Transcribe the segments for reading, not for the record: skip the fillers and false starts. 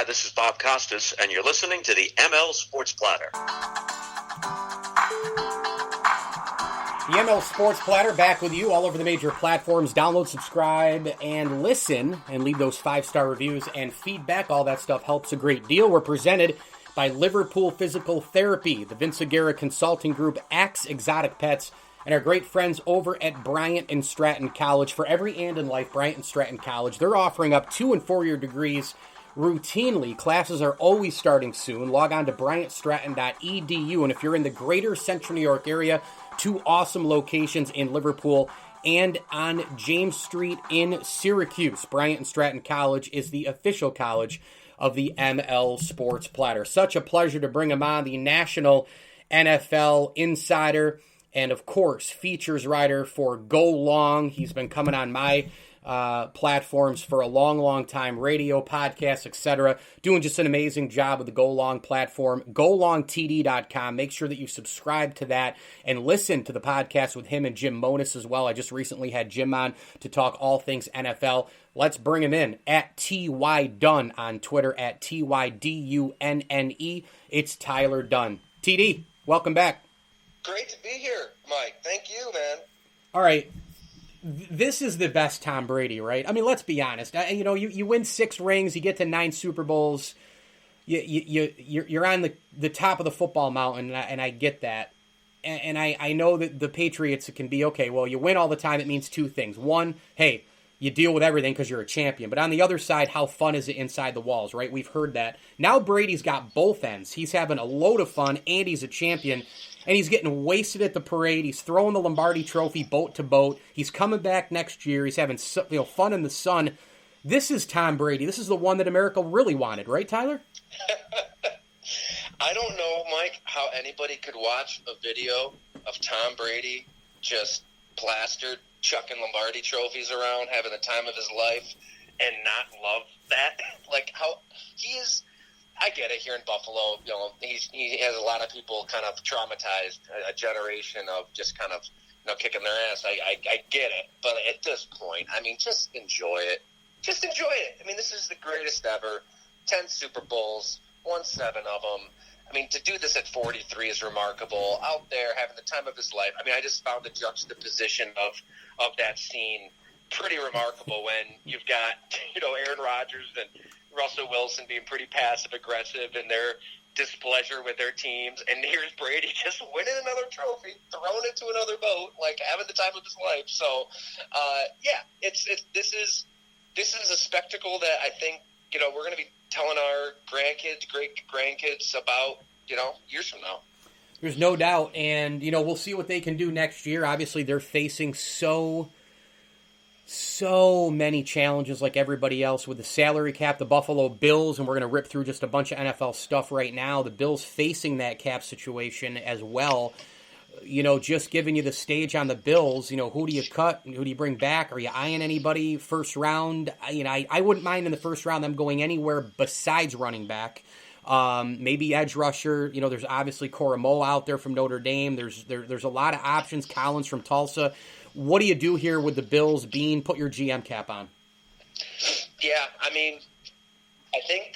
Hi, this is Bob Costas, and you're listening to the ML Sports Platter. The ML Sports Platter back with you all over the major platforms. Download, subscribe, and listen, and leave those 5-star reviews and feedback. All that stuff helps a great deal. We're presented by Liverpool Physical Therapy, the Vince Aguirre Consulting Group, Axe Exotic Pets, and our great friends over at Bryant and Stratton College. For every and in life, Bryant and Stratton College, they're offering up 2- and 4-year degrees routinely. Classes are always starting soon. Log on to bryantstratton.edu, and if you're in the greater Central New York area, 2 awesome locations in Liverpool and on James Street in Syracuse. Bryant and Stratton College is the official college of the ML Sports Platter. Such a pleasure to bring him on, the national NFL insider and, of course, features writer for Go Long. He's been coming on my platforms for a long time, radio, podcasts, etc. Doing just an amazing job with the Go Long platform. GoLongTD.com. Make sure that you subscribe to that and listen to the podcast with him and Jim Monis as well. I just recently had Jim on to talk all things NFL. Let's bring him in at T.Y. Dunne on Twitter, at TYDUNNE. It's Tyler Dunne. TD, welcome back. Great to be here, Mike. Thank you, man. All right. This is the best Tom Brady, right? I mean, let's be honest. You win 6 rings, you get to 9 Super Bowls, you're on the top of the football mountain, and I get that. And I know that the Patriots can be, okay, well, you win all the time, it means 2 things. One, hey, you deal with everything because you're a champion. But on the other side, how fun is it inside the walls, right? We've heard that. Now Brady's got both ends. He's having a load of fun, and he's a champion. And he's getting wasted at the parade. He's throwing the Lombardi Trophy boat to boat. He's coming back next year. He's having fun in the sun. This is Tom Brady. This is the one that America really wanted, right, Tyler? I don't know, Mike, how anybody could watch a video of Tom Brady just plastered, chucking Lombardi trophies around, having the time of his life, and not love that. Like, how he is... I get it. Here in Buffalo, he has a lot of people kind of traumatized, a generation of just kind of, kicking their ass. I get it. But at this point, I mean, just enjoy it. Just enjoy it. I mean, this is the greatest ever. 10 Super Bowls, won 7 of them. I mean, to do this at 43 is remarkable. Out there, having the time of his life. I mean, I just found the juxtaposition of that scene pretty remarkable when you've got, Aaron Rodgers and Russell Wilson being pretty passive-aggressive in their displeasure with their teams, and here's Brady just winning another trophy, throwing it to another boat, like having the time of his life. So, this is a spectacle that I think we're going to be telling our grandkids, great-grandkids about years from now. There's no doubt, and we'll see what they can do next year. Obviously, they're facing so many challenges like everybody else with the salary cap, the Buffalo Bills, and we're going to rip through just a bunch of NFL stuff right now. The Bills facing that cap situation as well. Just giving you the stage on the Bills, who do you cut? Who do you bring back? Are you eyeing anybody first round? I wouldn't mind in the first round them going anywhere besides running back. Maybe edge rusher. There's obviously Koromo out there from Notre Dame. There's a lot of options. Collins from Tulsa. What do you do here with the Bills? Bean, put your GM cap on. Yeah, I mean, I think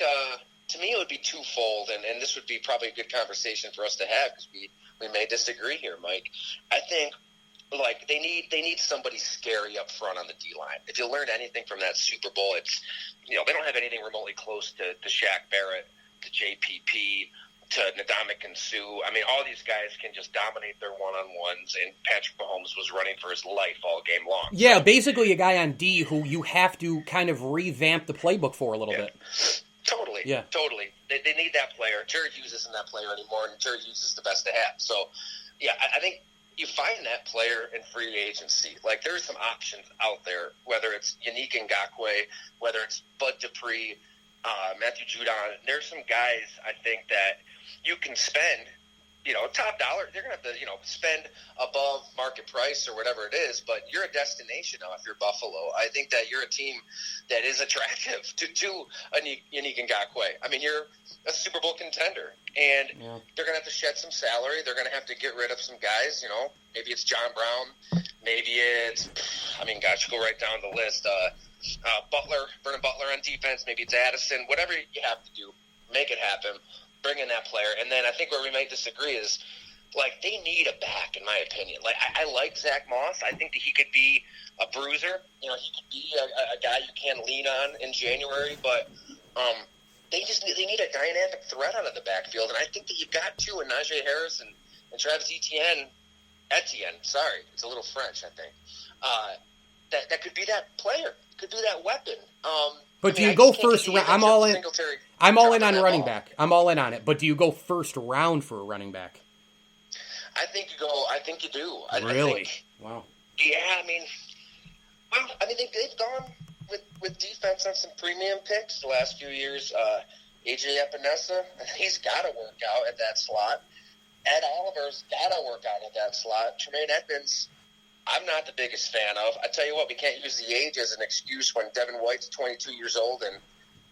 to me it would be twofold, and this would be probably a good conversation for us to have because we may disagree here, Mike. I think they need somebody scary up front on the D-line. If you learned anything from that Super Bowl, it's they don't have anything remotely close to Shaq Barrett, to JPP, to Ndamukong Suh. I mean, all these guys can just dominate their one-on-ones, and Patrick Mahomes was running for his life all game long. Yeah, basically a guy on D who you have to kind of revamp the playbook for a little bit. Totally. Yeah. Totally. They need that player. Jared Hughes isn't that player anymore, and Jared Hughes is the best to have. So, yeah, I think you find that player in free agency. Like, there's some options out there, whether it's Yannick Ngakoue, whether it's Bud Dupree, Matthew Judon. There's some guys, I think, that you can spend, top dollar. They're going to have to, spend above market price or whatever it is, but you're a destination now if you're Buffalo. I think that you're a team that is attractive to a Yannick Ngakoue. I mean, you're a Super Bowl contender, and they're going to have to shed some salary. They're going to have to get rid of some guys, maybe it's John Brown, maybe it's, go right down the list. Vernon Butler on defense. Maybe it's Addison. Whatever you have to do, make it happen. Bring in that player. And then I think where we might disagree is, like, they need a back, in my opinion. Like, I like Zach Moss. I think that he could be a bruiser. You know, he could be a guy you can lean on in January. But they need a dynamic threat out of the backfield. And I think that you've got two in Najee Harris and Travis Etienne. Sorry, it's a little French, I think. That could be that player. Could be that weapon. But do you go first round? I'm all in. I'm all in on running back. I'm all in on it. But do you go first round for a running back? I think you do. Really? Wow. Yeah, they've gone with defense on some premium picks the last few years. AJ Epinesa, he's got to work out at that slot. Ed Oliver's got to work out at that slot. Tremaine Edmonds, I'm not the biggest fan of. I tell you what, we can't use the age as an excuse when Devin White's 22 years old and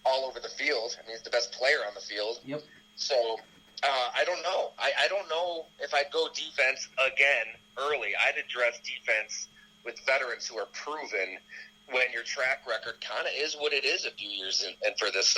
all over the field. I mean, he's the best player on the field. Yep. So I don't know. I don't know if I'd go defense again early. I'd address defense with veterans who are proven when your track record kind of is what it is a few years in, and for these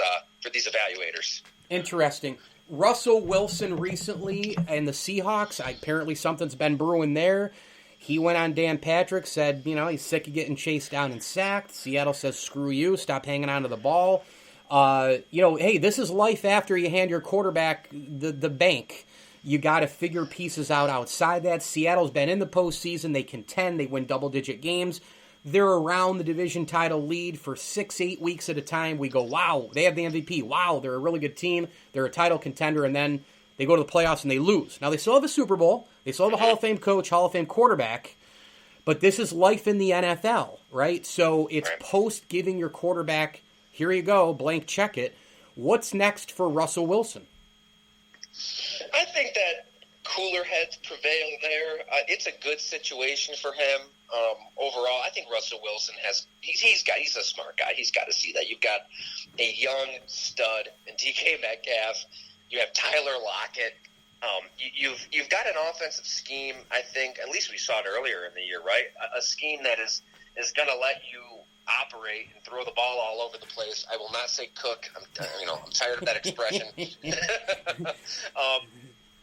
evaluators. Interesting. Russell Wilson recently and the Seahawks, apparently something's been brewing there. He went on Dan Patrick, said, he's sick of getting chased down and sacked. Seattle says, screw you, stop hanging on to the ball. Hey, this is life after you hand your quarterback the bank. You got to figure pieces out outside that. Seattle's been in the postseason. They contend. They win double-digit games. They're around the division title lead for 6-8 weeks at a time. We go, wow, they have the MVP. Wow, they're a really good team. They're a title contender, and then they go to the playoffs and they lose. Now, they still have a Super Bowl. They still have a Hall of Fame coach, Hall of Fame quarterback. But this is life in the NFL, right? So it's post giving your quarterback, here you go, blank check it. What's next for Russell Wilson? I think that cooler heads prevail there. It's a good situation for him. Overall, I think Russell Wilson he's a smart guy. He's got to see that. You've got a young stud in DK Metcalf. You have Tyler Lockett. You've got an offensive scheme, I think, at least we saw it earlier in the year, right? A scheme that is going to let you operate and throw the ball all over the place. I will not say cook. I'm tired of that expression.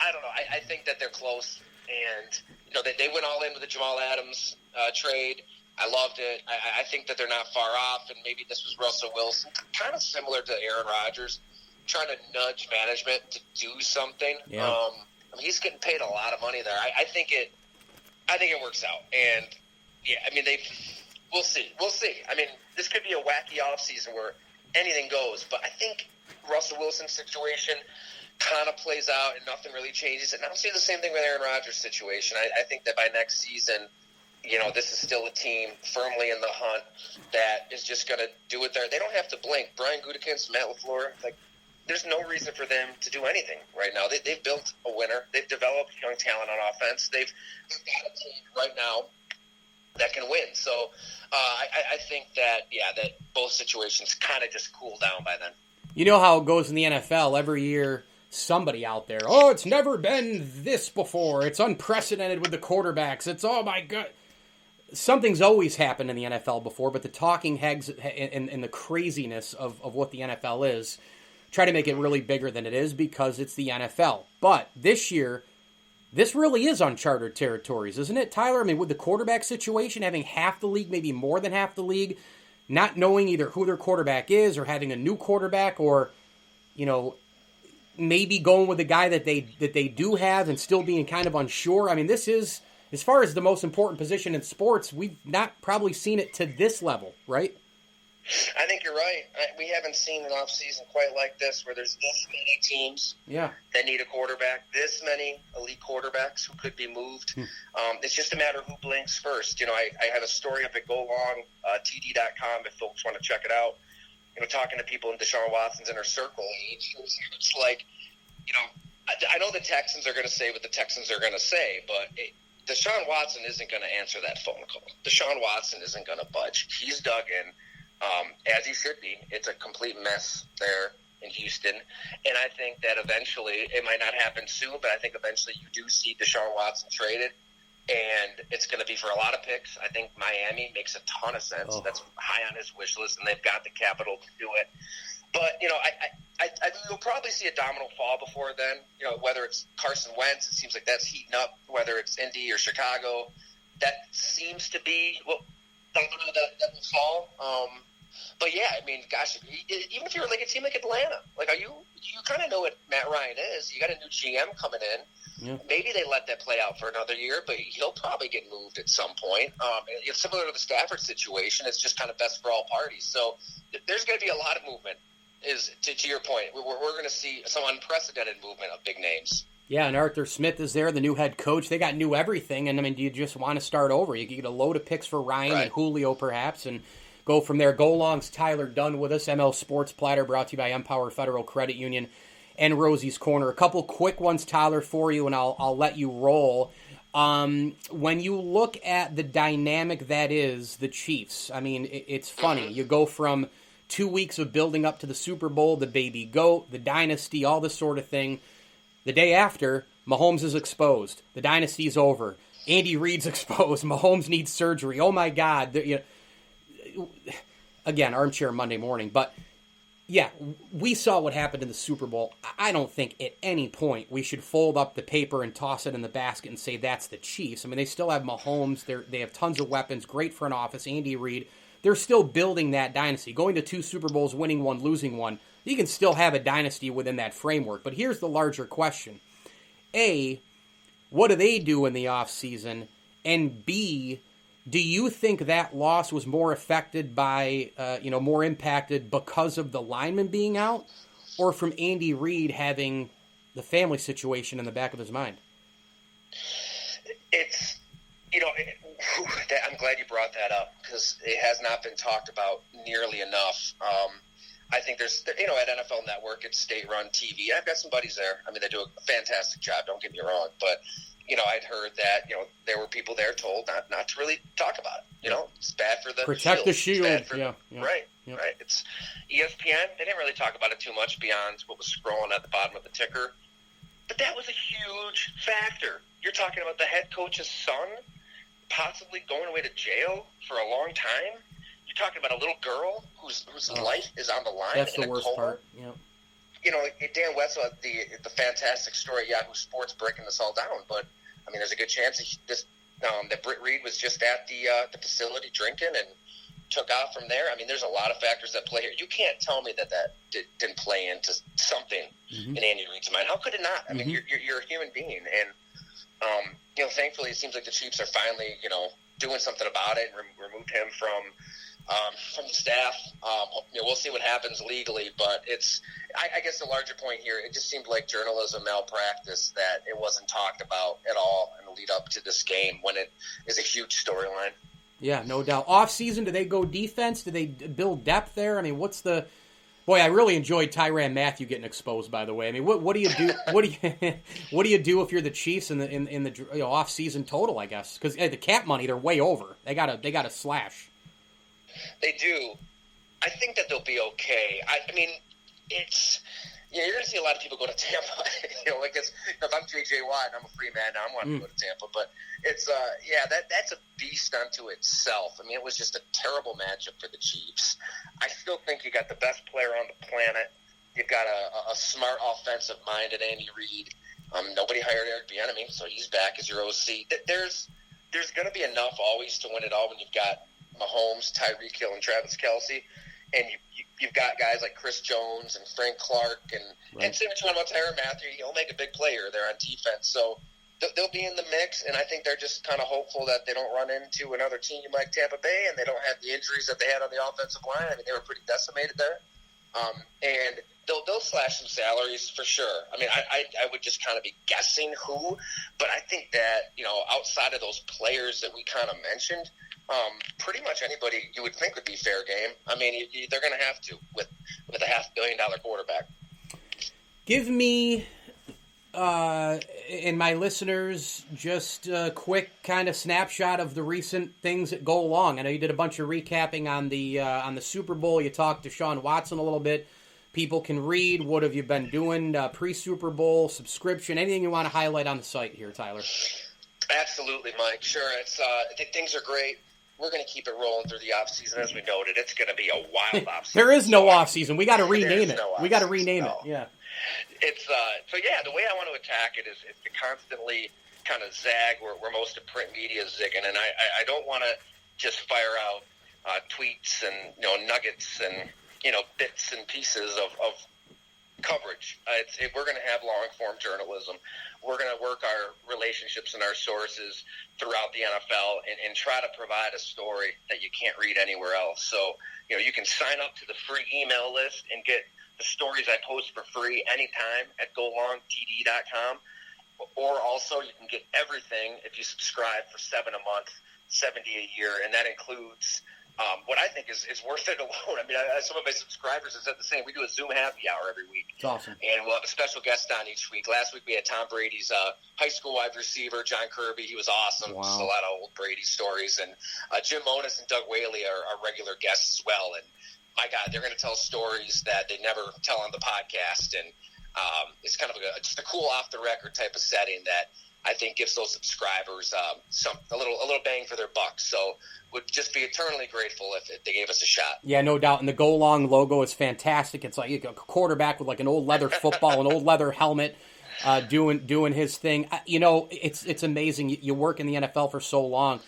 I don't know. I think that they're close, and they went all in with the Jamal Adams trade. I loved it. I think that they're not far off, and maybe this was Russell Wilson, kind of similar to Aaron Rodgers, trying to nudge management to do something. Yeah. He's getting paid a lot of money there. I think it works out, and yeah, we'll see. This could be a wacky offseason where anything goes, but I think Russell Wilson's situation kind of plays out and nothing really changes. And I'll say the same thing with Aaron Rodgers' situation. I think that by next season, this is still a team firmly in the hunt that is just going to do it there. They don't have to blink. Brian Gutekunst, Matt LaFleur, there's no reason for them to do anything right now. They've built a winner. They've developed young talent on offense. They've got a team right now that can win. So I think that both situations kind of just cool down by then. You know how it goes in the NFL every year. Somebody out there, it's never been this before. It's unprecedented with the quarterbacks. It's, oh my God. Something's always happened in the NFL before, but the talking heads and the craziness of what the NFL is try to make it really bigger than it is because it's the NFL. But this year, this really is uncharted territories, isn't it, Tyler? With the quarterback situation, having half the league, maybe more than half the league, not knowing either who their quarterback is or having a new quarterback or, maybe going with the guy that they do have and still being kind of unsure. This is, as far as the most important position in sports, we've not probably seen it to this level, right? I think you're right. We haven't seen an offseason quite like this where there's this many teams that need a quarterback, this many elite quarterbacks who could be moved. It's just a matter of who blinks first. I have a story up at GoLongTD.com if folks want to check it out. Talking to people in Deshaun Watson's inner circle, it's like, I know the Texans are going to say what the Texans are going to say, but Deshaun Watson isn't going to answer that phone call. Deshaun Watson isn't going to budge. He's dug in, as he should be. It's a complete mess there in Houston, and I think that eventually, it might not happen soon, but I think eventually you do see Deshaun Watson traded. and it's going to be for a lot of picks. I think Miami makes a ton of sense. Oh. That's high on his wish list, and they've got the capital to do it. But, you'll probably see a domino fall before then. Whether it's Carson Wentz, it seems like that's heating up. Whether it's Indy or Chicago, that seems to be domino that will fall. But yeah, I mean, gosh, even if you're like a team like Atlanta, you kind of know what Matt Ryan is. You got a new GM coming in. Yeah. Maybe they let that play out for another year, but he'll probably get moved at some point. It's similar to the Stafford situation. It's just kind of best for all parties. So there's going to be a lot of movement. To your point, we're going to see some unprecedented movement of big names. Yeah, and Arthur Smith is there, the new head coach. They got new everything, and I mean, do you just want to start over? You can get a load of picks for Ryan and Julio, perhaps, and go from there. Go Long's Tyler Dunne with us. ML Sports Platter brought to you by Empower Federal Credit Union and Rosie's Corner. A couple quick ones, Tyler, for you, and I'll let you roll. When you look at the dynamic that is the Chiefs, I mean, it's funny. You go from 2 weeks of building up to the Super Bowl, the baby goat, the dynasty, all this sort of thing. The day after, Mahomes is exposed. The dynasty's over. Andy Reid's exposed. Mahomes needs surgery. Oh, my God. Again, armchair Monday morning. But, yeah, we saw what happened in the Super Bowl. I don't think at any point we should fold up the paper and toss it in the basket and say that's the Chiefs. I mean, they still have Mahomes. They have tons of weapons. Great front office. Andy Reid. They're still building that dynasty. Going to 2 Super Bowls, winning one, losing one. You can still have a dynasty within that framework. But here's the larger question. A, what do they do in the offseason? And B, do you think that loss was more affected by, more impacted because of the lineman being out, or from Andy Reid having the family situation in the back of his mind? It's, I'm glad you brought that up because it has not been talked about nearly enough. I think there's, at NFL Network, it's state-run TV. I've got some buddies there. I mean, they do a fantastic job, don't get me wrong. But, I'd heard that, there were people there told not to really talk about it. It's bad for the Protect the shield. Right. It's ESPN. They didn't really talk about it too much beyond what was scrolling at the bottom of the ticker. But that was a huge factor. You're talking about the head coach's son possibly going away to jail for a long time. You're talking about a little girl whose life is on the line. That's the worst part. Yeah. Dan Wetzel had the fantastic story at Yahoo Sports breaking this all down. But I mean, there's a good chance that Britt Reid was just at the facility drinking and took off from there. I mean, there's a lot of factors that play here. You can't tell me that didn't play into something in Andy Reid's mind. How could it not? I mean, you're a human being, and thankfully, it seems like the Chiefs are finally, doing something about it and removed him from the staff. We'll see what happens legally, but I guess the larger point here, it just seemed like journalism malpractice that it wasn't talked about at all in the lead up to this game when it is a huge storyline. Yeah, no doubt. Off season, do they go defense? Do they build depth there? I mean, what's the? Boy, I really enjoyed Tyrann Mathieu getting exposed. By the way, I mean, what do you do? What do you do if you're the Chiefs in the off season total? I guess because the cap money, they're way over. They got to slash. They do. I think that they'll be okay. I mean, it's you're going to see a lot of people go to Tampa. If I'm J.J. Watt and I'm a free man now, I'm wanting to go to Tampa. But it's that's a beast unto itself. I mean, it was just a terrible matchup for the Chiefs. I still think you got the best player on the planet. You've got a smart offensive mind in Andy Reid. Nobody hired Eric Bieniemy, so he's back as your OC. There's going to be enough always to win it all when you've got Mahomes, Tyreek Hill, and Travis Kelce, and you've got guys like Chris Jones and Frank Clark, and say what you want about Tyrann Mathieu, he'll make a big player there on defense. So they'll be in the mix, and I think they're just kind of hopeful that they don't run into another team like Tampa Bay, and they don't have the injuries that they had on the offensive line. I mean, they were pretty decimated there, and they'll slash some salaries for sure. I mean, I would just kind of be guessing who, but I think that outside of those players that we kind of mentioned. Pretty much anybody you would think would be fair game. I mean, they're going to have to with a $500 million quarterback. Give me and my listeners just a quick kind of snapshot of the recent things that go along. I know you did a bunch of recapping on the Super Bowl. You talked to Deshaun Watson a little bit. People can read. What have you been doing pre-Super Bowl subscription? Anything you want to highlight on the site here, Tyler? Absolutely, Mike. Sure. I think things are great. We're going to keep it rolling through the offseason. As we noted, it's going to be a wild offseason. There is no offseason. We got to rename it. We got to rename it. Yeah. It's the way I want to attack it is to constantly kind of zag where most of print media is zigging, and I don't want to just fire out tweets and nuggets and bits and pieces of coverage. We're going to have long form journalism. We're going to work our relationships and our sources throughout the NFL and try to provide a story that you can't read anywhere else. So you can sign up to the free email list and get the stories I post for free anytime at golongtd.com. Or also you can get everything if you subscribe for $7 a month, $70 a year, and that includes what I think is worth it alone. I mean, some of my subscribers have said the same. We do a Zoom happy hour every week. It's awesome. And we'll have a special guest on each week. Last week we had Tom Brady's high school wide receiver, John Kirby. He was awesome. Wow. Just a lot of old Brady stories. And Jim Monis and Doug Whaley are regular guests as well. And my God, they're going to tell stories that they never tell on the podcast. And it's kind of just a cool off-the-record type of setting that I think gives those subscribers a little bang for their buck. So would just be eternally grateful if they gave us a shot. Yeah, no doubt. And the Go Long logo is fantastic. It's like a quarterback with like an old leather football, an old leather helmet, doing his thing. It's amazing. You work in the NFL for so long.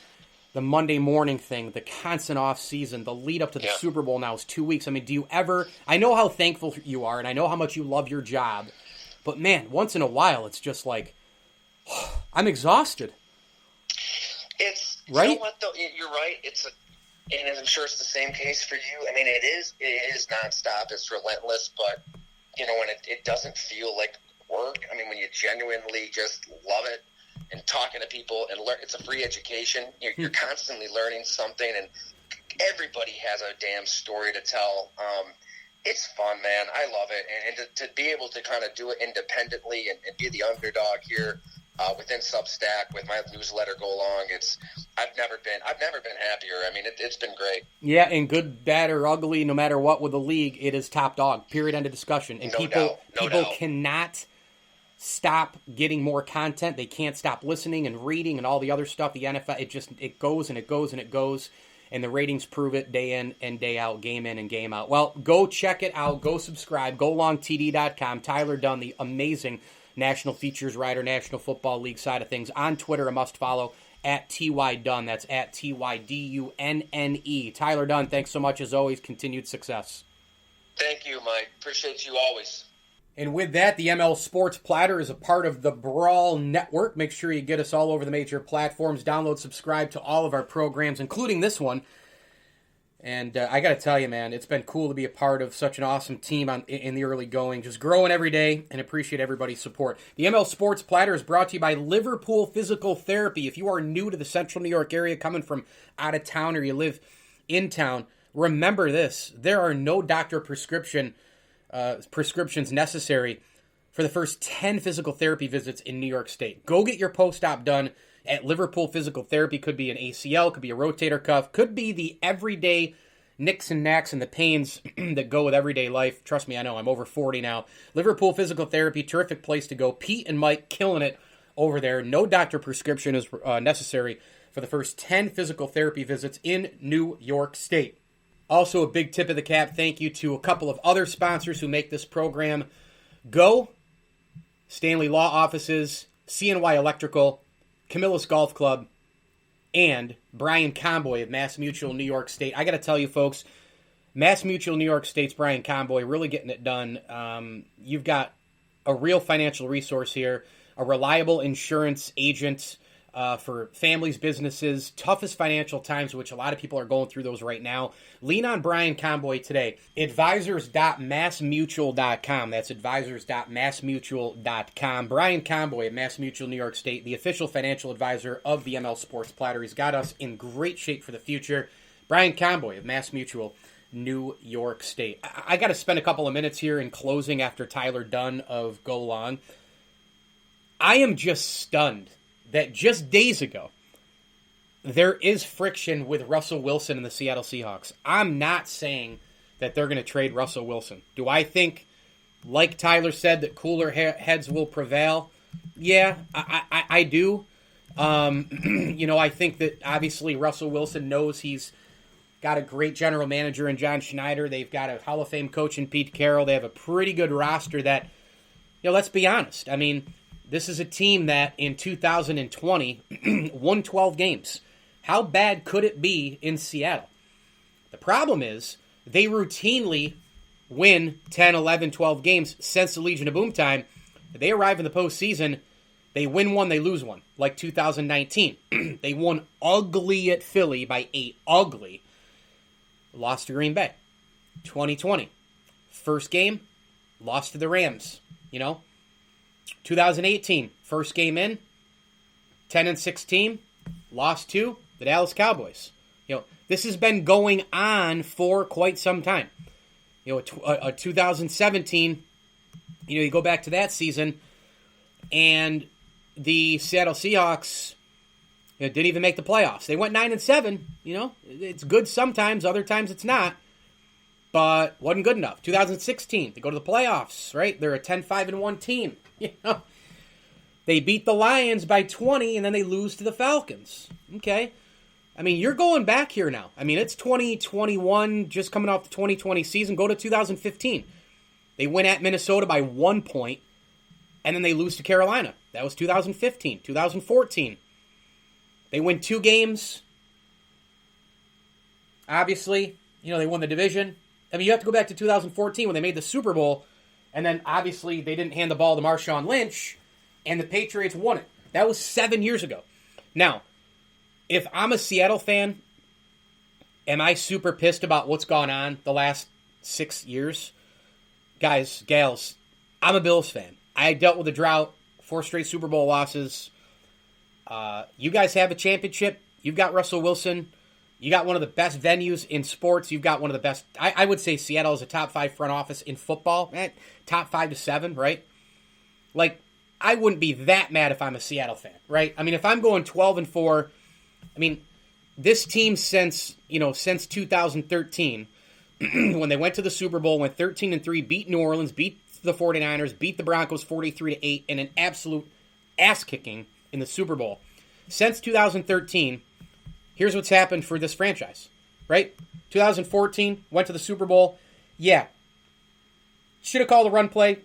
The Monday morning thing, the constant off season, the lead up to the Super Bowl now is 2 weeks. I mean, do you ever? I know how thankful you are, and I know how much you love your job, but man, once in a while, it's just like I'm exhausted. It's right. You know what though? You're right. And I'm sure it's the same case for you. I mean, it is nonstop. It's relentless, but when it doesn't feel like work. I mean, when you genuinely just love it. And talking to people and learn, it's a free education. You're constantly learning something, and everybody has a damn story to tell. It's fun, man. I love it, and to be able to kind of do it independently and be the underdog here within Substack with my newsletter Go Long. I've never been happier. I mean, it's been great. Yeah, and good, bad, or ugly, no matter what with the league, it is top dog. Period. End of discussion. And No people doubt. cannot stop getting more content. They can't stop listening and reading and all the other stuff. The NFL, it goes and it goes and it goes, and the ratings prove it day in and day out, game in and game out. Well, go check it out. Go subscribe. GoLongTD.com. Tyler Dunne, the amazing national features writer, National Football League side of things. On Twitter, a must follow, at TY Dunne. That's at TYDUNNE. Tyler Dunne, thanks so much as always. Continued success. Thank you, Mike. Appreciate you always. And with that, the ML Sports Platter is a part of the Brawl Network. Make sure you get us all over the major platforms. Download, subscribe to all of our programs, including this one. And I got to tell you, man, it's been cool to be a part of such an awesome team in the early going. Just growing every day and appreciate everybody's support. The ML Sports Platter is brought to you by Liverpool Physical Therapy. If you are new to the Central New York area, coming from out of town or you live in town, remember this. There are no doctor prescriptions necessary for the first 10 physical therapy visits in New York State. Go get your post-op done at Liverpool Physical Therapy. Could be an ACL, could be a rotator cuff, could be the everyday nicks and knacks and the pains that go with everyday life. Trust me, I know, I'm over 40 now. Liverpool Physical Therapy, terrific place to go. Pete and Mike killing it over there. No doctor prescription is necessary for the first 10 physical therapy visits in New York State. Also, a big tip of the cap, thank you to a couple of other sponsors who make this program go. Stanley Law Offices, CNY Electrical, Camillus Golf Club, and Brian Comboy of Mass Mutual New York State. I got to tell you, folks, Mass Mutual New York State's Brian Comboy really getting it done. You've got a real financial resource here, a reliable insurance agent for families, businesses, toughest financial times, which a lot of people are going through those right now. Lean on Brian Comboy today. Advisors.massmutual.com. That's advisors.massmutual.com. Brian Comboy at Mass Mutual New York State, the official financial advisor of the ML Sports Platter. He's got us in great shape for the future. Brian Comboy of Mass Mutual New York State. I got to spend a couple of minutes here in closing after Tyler Dunne of Go Long. I am just stunned that just days ago, there is friction with Russell Wilson and the Seattle Seahawks. I'm not saying that they're going to trade Russell Wilson. Do I think, like Tyler said, that cooler heads will prevail? Yeah, I do. I think that obviously Russell Wilson knows he's got a great general manager in John Schneider. They've got a Hall of Fame coach in Pete Carroll. They have a pretty good roster that, let's be honest. I mean, this is a team that in 2020 won 12 games. How bad could it be in Seattle? The problem is they routinely win 10, 11, 12 games since the Legion of Boom time. They arrive in the postseason, they win one, they lose one, like 2019. They won ugly at Philly by 8, ugly. Lost to Green Bay. 2020, first game, lost to the Rams. 2018, first game in, 10-16, lost to the Dallas Cowboys. This has been going on for quite some time. 2017, you go back to that season, and the Seattle Seahawks didn't even make the playoffs. They went 9-7. It's good sometimes, other times it's not, but wasn't good enough. 2016, they go to the playoffs, right? They're a 10-5-1 team. They beat the Lions by 20, and then they lose to the Falcons. Okay. I mean, you're going back here now. I mean, it's 2021, just coming off the 2020 season. Go to 2015. They win at Minnesota by 1 point, and then they lose to Carolina. That was 2015. 2014. They win 2 games. Obviously, they won the division. I mean, you have to go back to 2014 when they made the Super Bowl, and then obviously they didn't hand the ball to Marshawn Lynch, and the Patriots won it. That was 7 years ago. Now, if I'm a Seattle fan, am I super pissed about what's gone on the last 6 years? Guys, gals, I'm a Bills fan. I dealt with a drought, 4 straight Super Bowl losses. You guys have a championship. You've got Russell Wilson. You got one of the best venues in sports. You've got one of the best. I would say Seattle is a top 5 front office in football. Top 5 to 7, right? Like, I wouldn't be that mad if I'm a Seattle fan, right? I mean, if I'm going 12-4, I mean, this team since 2013, when they went to the Super Bowl, went 13-3, beat New Orleans, beat the 49ers, beat the Broncos 43-8, and an absolute ass-kicking in the Super Bowl. Since 2013, here's what's happened for this franchise, right? 2014, went to the Super Bowl. Yeah. Should have called a run play.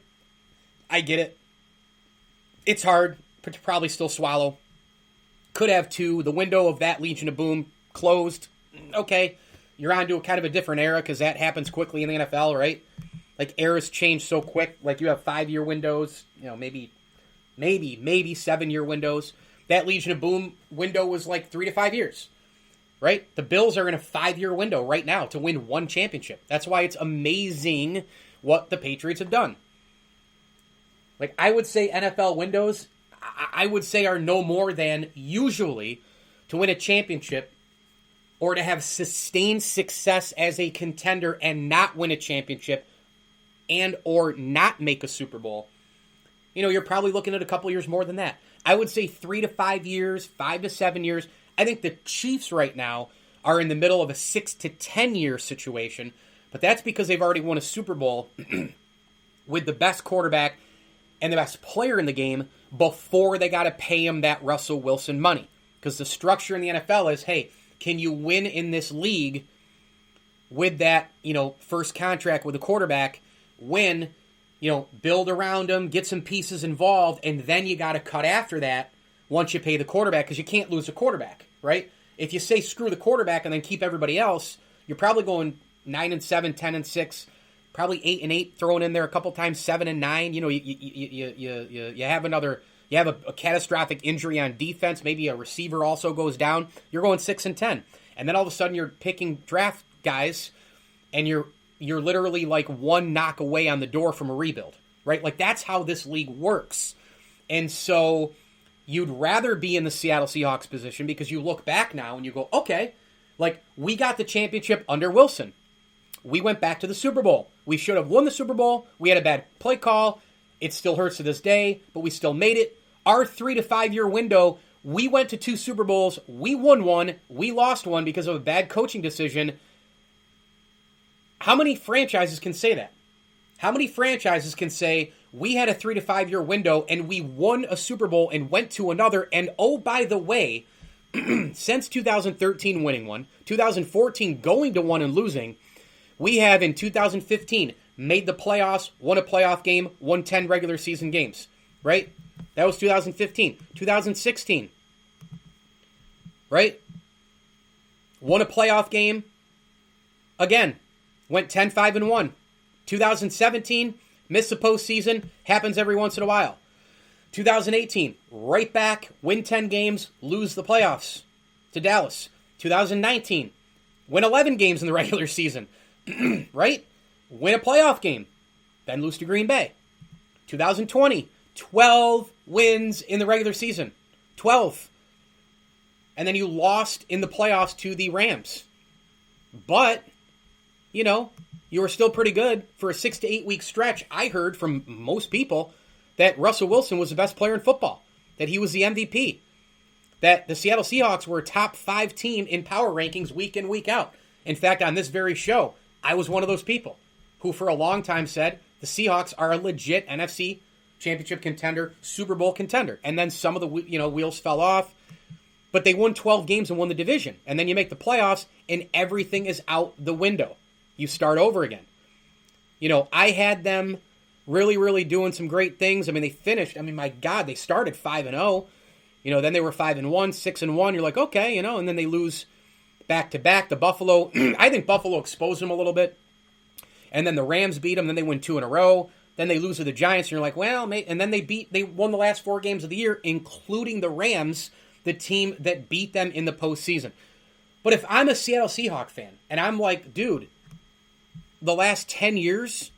I get it. It's hard to probably still swallow. Could have 2. The window of that Legion of Boom closed. Okay. You're on to a kind of a different era because that happens quickly in the NFL, right? Like, eras change so quick. Like, you have 5-year windows, maybe 7-year windows. That Legion of Boom window was like 3 to 5 years, right? The Bills are in a 5-year window right now to win 1 championship. That's why it's amazing what the Patriots have done. Like, I would say NFL windows, I would say, are no more than usually to win a championship or to have sustained success as a contender and not win a championship and or not make a Super Bowl. You're probably looking at a couple years more than that. I would say 3 to 5 years, 5 to 7 years. I think the Chiefs right now are in the middle of a 6 to 10 year situation, but that's because they've already won a Super Bowl with the best quarterback and the best player in the game before they got to pay him that Russell Wilson money. Because the structure in the NFL is, hey, can you win in this league with that, first contract with a quarterback, win, build around him, get some pieces involved, and then you got to cut after that once you pay the quarterback, because you can't lose a quarterback, right? If you say screw the quarterback and then keep everybody else, you're probably going 9-7, 10-6, probably 8-8, throwing in there a couple times 7-9. You have a catastrophic injury on defense. Maybe a receiver also goes down. You're going 6-10, and then all of a sudden you're picking draft guys, and you're literally like 1 knock away on the door from a rebuild, right? Like, that's how this league works. And so you'd rather be in the Seattle Seahawks position because you look back now and you go, okay, like, we got the championship under Wilson. We went back to the Super Bowl. We should have won the Super Bowl. We had a bad play call. It still hurts to this day, but we still made it. Our 3 to 5 year window, we went to 2 Super Bowls. We won 1. We lost 1 because of a bad coaching decision. How many franchises can say that? How many franchises can say, We had a 3 to 5 year window, and we won a Super Bowl and went to another. And oh, by the way, since 2013 winning one, 2014 going to one and losing, we have in 2015 made the playoffs, won a playoff game, won 10 regular season games, right? That was 2015. 2016, right? Won a playoff game. Again, went 10-5-1. 2017, missed the postseason. Happens every once in a while. 2018, right back, win 10 games, lose the playoffs to Dallas. 2019, win 11 games in the regular season, right? Win a playoff game, then lose to Green Bay. 2020, 12 wins in the regular season. 12. And then you lost in the playoffs to the Rams. But, you know, you were still pretty good for a 6 to 8 week stretch. I heard from most people that Russell Wilson was the best player in football, that he was the MVP, that the Seattle Seahawks were a top 5 team in power rankings week in, week out. In fact, on this very show, I was one of those people who for a long time said the Seahawks are a legit NFC championship contender, Super Bowl contender. And then some of the wheels fell off, but they won 12 games and won the division. And then you make the playoffs and everything is out the window. You start over again. You know, I had them really, really doing some great things. I mean, they finished. I mean, my God, they started 5-0. You know, then they were 5-1, 6-1. You're like, okay, you know, and then they lose back to back. The Buffalo, I think Buffalo exposed them a little bit. And then the Rams beat them. Then they win 2 in a row. Then they lose to the Giants. And you're like, well, and then they won the last 4 games of the year, including the Rams, the team that beat them in the postseason. But if I'm a Seattle Seahawks fan, and I'm like, dude, the last 10 years,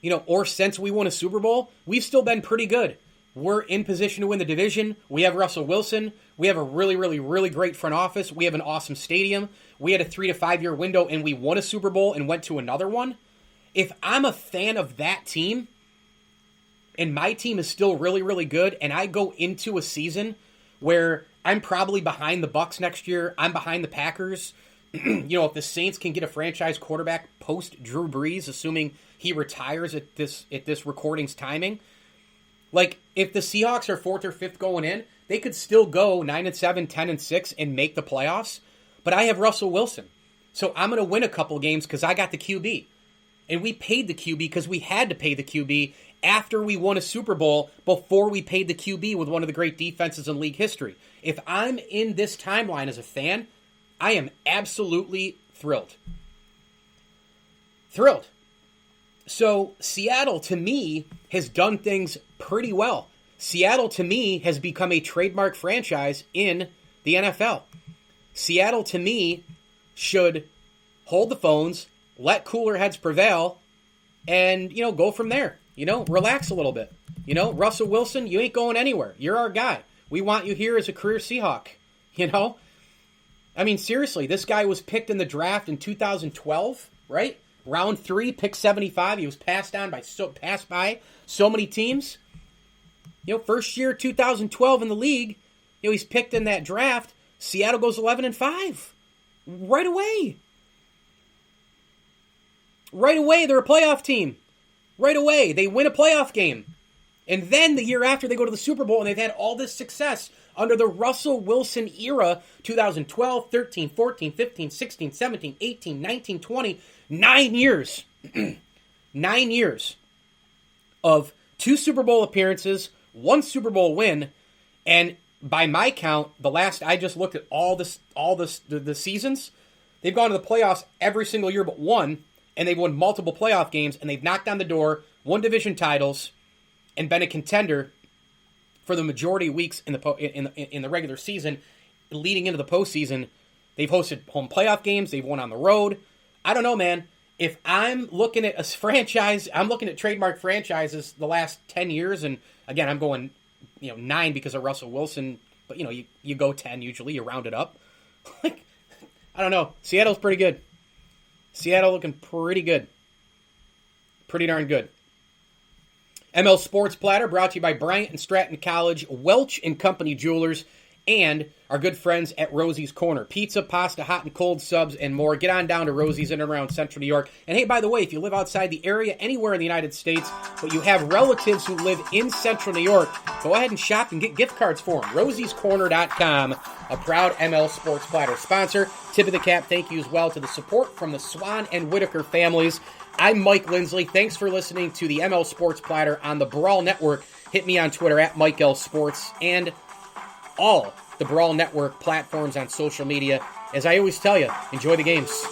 you know, or since we won a Super Bowl, we've still been pretty good. We're in position to win the division. We have Russell Wilson. We have a really, really, really great front office. We have an awesome stadium. We had a 3 to 5 year window, and we won a Super Bowl and went to another one. If I'm a fan of that team, and my team is still really, really good, and I go into a season where I'm probably behind the Bucs next year, I'm behind the Packers. You know, if the Saints can get a franchise quarterback post Drew Brees, assuming he retires at this recording's timing, like if the Seahawks are 4th or 5th going in, they could still go 9-7, 10-6, and make the playoffs. But I have Russell Wilson, so I'm going to win a couple games because I got the QB, and we paid the QB because we had to pay the QB after we won a Super Bowl before we paid the QB with one of the great defenses in league history. If I'm in this timeline as a fan, I am absolutely thrilled. Thrilled. So Seattle, to me, has done things pretty well. Seattle, to me, has become a trademark franchise in the NFL. Seattle, to me, should hold the phones, let cooler heads prevail, and, you know, go from there. You know, relax a little bit. You know, Russell Wilson, you ain't going anywhere. You're our guy. We want you here as a career Seahawk. You know? I mean, seriously, this guy was picked in the draft in 2012, right? Round 3, pick 75. He was passed by so many teams. You know, first year 2012 in the league, you know, he's picked in that draft. Seattle goes 11-5 right away. Right away, they're a playoff team. Right away, they win a playoff game. And then the year after, they go to the Super Bowl, and they've had all this success under the Russell Wilson era, 2012, 13, 14, 15, 16, 17, 18, 19, 20, 9 years. 9 years of 2 Super Bowl appearances, 1 Super Bowl win, and by my count, I just looked at all the seasons. They've gone to the playoffs every single year but one, and they've won multiple playoff games, and they've knocked on the door, won division titles, and been a contender for the majority of weeks in the regular season. Leading into the postseason, they've hosted home playoff games. They've won on the road. I don't know, man. If I'm looking at a franchise, I'm looking at trademark franchises the last 10 years, and again, I'm going 9 because of Russell Wilson, but you go 10 usually, you round it up. Like, I don't know. Seattle's pretty good. Seattle looking pretty good. Pretty darn good. ML Sports Platter brought to you by Bryant and Stratton College, Welch and Company Jewelers, and our good friends at Rosie's Corner. Pizza, pasta, hot and cold subs, and more. Get on down to Rosie's in and around Central New York. And hey, by the way, if you live outside the area, anywhere in the United States, but you have relatives who live in Central New York, go ahead and shop and get gift cards for them. Rosie'sCorner.com, a proud ML Sports Platter sponsor. Tip of the cap, thank you as well to the support from the Swan and Whitaker families. I'm Mike Lindsley. Thanks for listening to the ML Sports Platter on the Brawl Network. Hit me on Twitter at Mike L Sports and all the Brawl Network platforms on social media. As I always tell you, enjoy the games.